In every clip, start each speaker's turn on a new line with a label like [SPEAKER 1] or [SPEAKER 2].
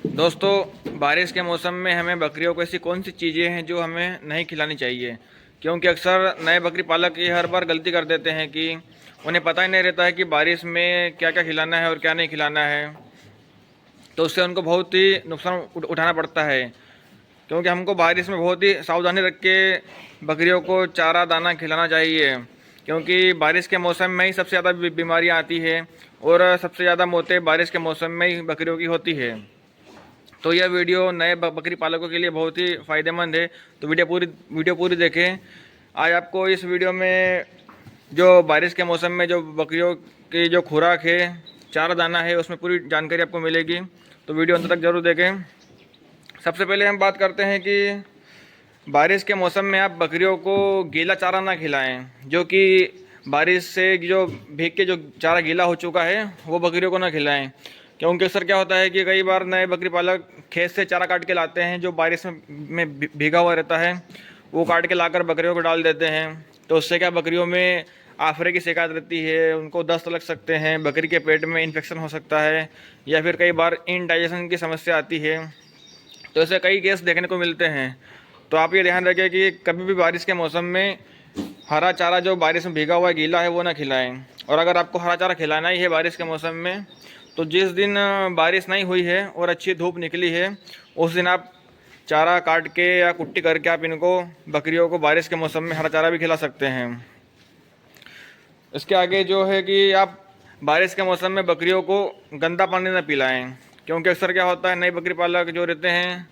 [SPEAKER 1] दोस्तों, बारिश के मौसम में हमें बकरियों को ऐसी कौन सी चीज़ें हैं जो हमें नहीं खिलानी चाहिए। क्योंकि अक्सर नए बकरी पालक ये हर बार गलती कर देते हैं कि उन्हें पता ही नहीं रहता है कि बारिश में क्या क्या खिलाना है और क्या नहीं खिलाना है। तो उससे उनको बहुत ही नुकसान उठाना पड़ता है। क्योंकि हमको बारिश में बहुत ही सावधानी रख के बकरियों को चारा दाना खिलाना चाहिए। क्योंकि बारिश के मौसम में ही सबसे ज़्यादा बीमारियाँ आती है और सबसे ज़्यादा मौतें बारिश के मौसम में ही बकरियों की होती है। तो यह वीडियो नए बकरी पालकों के लिए बहुत ही फ़ायदेमंद है। तो वीडियो पूरी देखें। आज आपको इस वीडियो में जो बारिश के मौसम में जो बकरियों की जो खुराक है, चारा दाना है, उसमें पूरी जानकारी आपको मिलेगी। तो वीडियो अंत तक ज़रूर देखें। सबसे पहले हम बात करते हैं कि बारिश के मौसम में आप बकरियों को गीला चारा ना खिलाएं। जो कि बारिश से जो भीग के जो चारा गीला हो चुका है वो बकरियों को ना खिलाएं। क्योंकि अक्सर क्या होता है कि कई बार नए बकरी पालक खेत से चारा काट के लाते हैं जो बारिश में भीगा हुआ रहता है, वो काट के लाकर बकरियों को डाल देते हैं। तो उससे क्या बकरियों में आफरे की शिकायत रहती है, उनको दस्त लग सकते हैं, बकरी के पेट में इन्फेक्शन हो सकता है, या फिर कई बार इनडाइजेशन की समस्या आती है। तो ऐसे कई केस देखने को मिलते हैं। तो आप ये ध्यान रखें कि कभी भी बारिश के मौसम में हरा चारा जो बारिश में भीगा हुआ है, गीला है, वो ना खिलाएं। और अगर आपको हरा चारा खिलाना ही है बारिश के मौसम में, तो जिस दिन बारिश नहीं हुई है और अच्छी धूप निकली है, उस दिन आप चारा काट के या कुट्टी करके आप इनको बकरियों को बारिश के मौसम में हरा चारा भी खिला सकते हैं। इसके आगे जो है कि आप बारिश के मौसम में बकरियों को गंदा पानी न पिलाएं। क्योंकि अक्सर क्या होता है, नई बकरी पालक जो रहते हैं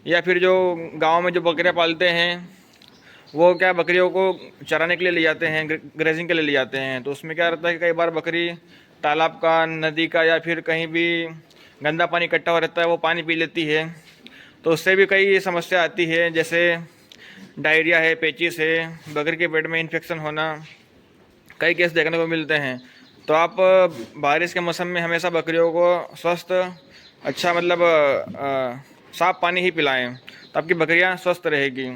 [SPEAKER 1] या फिर जो गांव में जो बकरियां पालते हैं, वो क्या बकरियों को चराने के लिए ले जाते हैं, ग्रेजिंग के लिए ले जाते हैं। तो उसमें क्या रहता है कि कई बार बकरी तालाब का, नदी का, या फिर कहीं भी गंदा पानी इकट्ठा हुआ रहता है, वो पानी पी लेती है। तो उससे भी कई समस्या आती है, जैसे डायरिया है, पेचिस है, बकरी के पेट में इन्फेक्शन होना, कई केस देखने को मिलते हैं। तो आप बारिश के मौसम में हमेशा बकरियों को स्वस्थ, अच्छा मतलब साफ़ पानी ही पिलाएं, तो आपकी बकरियां स्वस्थ रहेगी।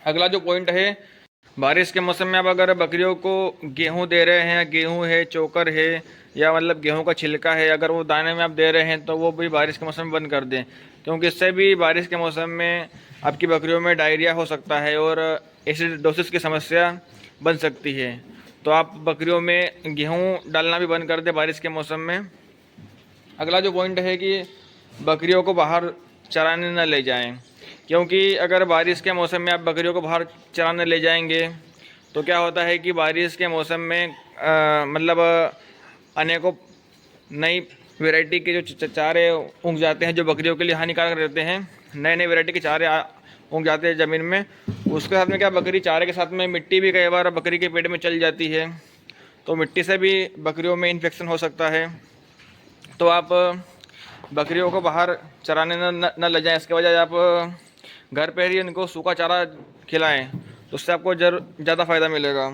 [SPEAKER 1] अगला जो पॉइंट है, बारिश के मौसम में आप अगर बकरियों को गेहूं दे रहे हैं, गेहूं है, चोकर है, या मतलब गेहूं का छिलका है, अगर वो दाने में आप दे रहे हैं तो वो भी बारिश के मौसम में बंद कर दें। क्योंकि इससे भी बारिश के मौसम में आपकी बकरियों में डायरिया हो सकता है और एसिडोसिस की समस्या बन सकती है। तो आप बकरियों में गेहूं डालना भी बंद कर दें बारिश के मौसम में। अगला जो पॉइंट है कि बकरियों को बाहर चराने न ले जाएं। क्योंकि अगर बारिश के मौसम में आप बकरियों को बाहर चराने ले जाएंगे तो क्या होता है कि बारिश के मौसम में मतलब अनेकों नई वैरायटी के जो चारे उग जाते हैं जो बकरियों के लिए हानिकारक रहते हैं। नए नए वैरायटी के चारे उग जाते हैं ज़मीन में। उसके साथ में क्या, बकरी चारे के साथ में मिट्टी भी कई बार बकरी के पेट में चल जाती है। तो मिट्टी से भी बकरियों में इन्फेक्शन हो सकता है। तो आप बकरियों को बाहर चराने न ले जाएं। इसके बजाय आप घर पर ही इनको सूखा चारा खिलाएं, तो उससे आपको ज़्यादा फ़ायदा मिलेगा।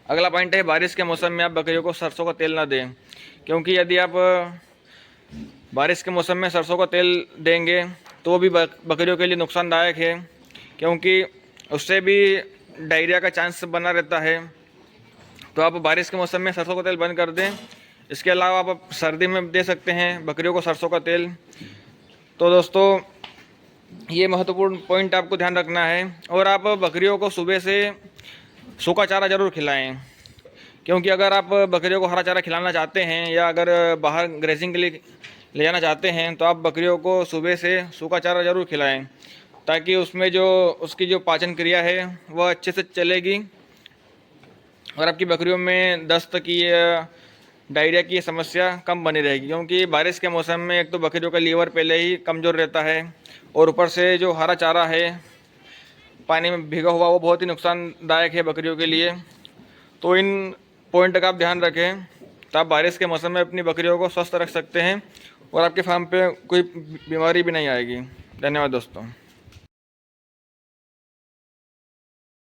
[SPEAKER 1] अगला पॉइंट है, बारिश के मौसम में आप बकरियों को सरसों का तेल ना दें। क्योंकि यदि आप बारिश के मौसम में सरसों का तेल देंगे तो वो भी बकरियों के लिए नुकसानदायक है। क्योंकि उससे भी डायरिया का चांस बना रहता है। तो आप बारिश के मौसम में सरसों का तेल बंद कर दें। इसके अलावा आप सर्दी में दे सकते हैं बकरियों को सरसों का तेल। तो दोस्तों, ये महत्वपूर्ण पॉइंट आपको ध्यान रखना है। और आप बकरियों को सुबह से सूखा चारा ज़रूर खिलाएं। क्योंकि अगर आप बकरियों को हरा चारा खिलाना चाहते हैं या अगर बाहर ग्रेजिंग के लिए ले जाना चाहते हैं तो आप बकरियों को सुबह से सूखा चारा ज़रूर खिलाएं, ताकि उसमें जो उसकी जो पाचन क्रिया है वह अच्छे से चलेगी और आपकी बकरियों में दस्त की या डायरिया की समस्या कम बनी रहेगी। क्योंकि बारिश के मौसम में एक तो बकरियों का लीवर पहले ही कमज़ोर रहता है और ऊपर से जो हरा चारा है पानी में भीगा हुआ, वो बहुत ही नुकसानदायक है बकरियों के लिए। तो इन पॉइंट का आप ध्यान रखें, तो आप बारिश के मौसम में अपनी बकरियों को स्वस्थ रख सकते हैं और आपके फार्म पे कोई बीमारी भी नहीं आएगी। धन्यवाद दोस्तों।